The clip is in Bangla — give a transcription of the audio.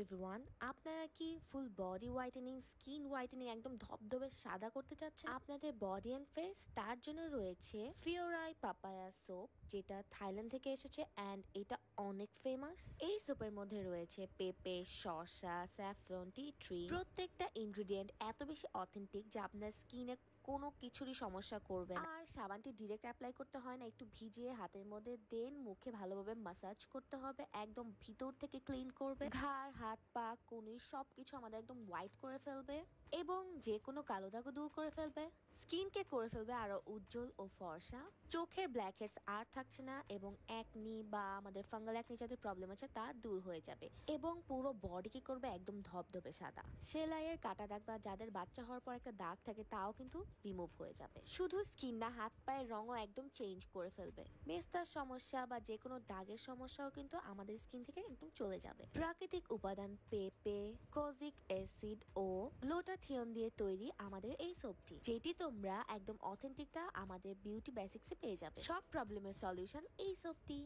এভরিওয়ান, আপনারা কি full body whitening, skin whitening একদম ধবধবে সাদা করতে চাচ্ছেন আপনাদের বডি এন্ড ফেস? তার জন্য রয়েছে ফিওরাই পাপায়া সোপ, যেটা থাইল্যান্ড থেকে এসেছে অ্যান্ড এটা অনেক ফেমাস। এই সোপের মধ্যে রয়েছে পেঁপে, শসা, স্যাফরন, টি ট্রি। প্রত্যেকটা ইনগ্রিডিয়েন্ট এত বেশি অথেন্টিক যে আপনার স্কিনে কোনো কিছুরই সমস্যা করবে না। আর সাবানটি ডিরেক্ট অ্যাপ্লাই করতে হয় না, একটু ভিজিয়ে হাতের মধ্যে দেন মুখে ভালোভাবে মাসাজ করতে হবে, একদম ভিতর থেকে ক্লিন করবে। ঘাড়, হাত, পা, কনুই সবকিছু আমাদের একদম হোয়াইট করে ফেলবে এবং যে কোনো কালো দাগও দূর করে ফেলবে। স্কিনকে করে ফেলবে আরো উজ্জ্বল ও ফর্সা। চোখের ব্ল্যাক হেডস আর থাকছে না এবং একনি বা আমাদের ফাঙ্গাল একনি যাদের প্রবলেম আছে তা দূর হয়ে যাবে এবং পুরো বডিকে করবে একদম ধবধবে সাদা। সেলাইয়ের কাটা দাগ বা যাদের বাচ্চা হওয়ার পর একটা দাগ থাকে তাও কিন্তু রিমুভ হয়ে যাবে। শুধু স্কিন না, হাত পায়ের রঙও একদম চেঞ্জ করে ফেলবে। মেস্তার সমস্যা বা যে কোনো দাগের সমস্যাও কিন্তু আমাদের স্কিন থেকে একদম চলে যাবে। প্রাকৃতিক উপাদান পেঁপে, কোজিক অ্যাসিড ও গ্লুটাথিয়ন দিয়ে তৈরি আমাদের এই সোপটি, যেটি তোমরা একদম অথেন্টিকটা আমাদের বিউটি বেসিক্সে পেয়ে যাবে। সব প্রবলেমের সলিউশন এই সোপটি।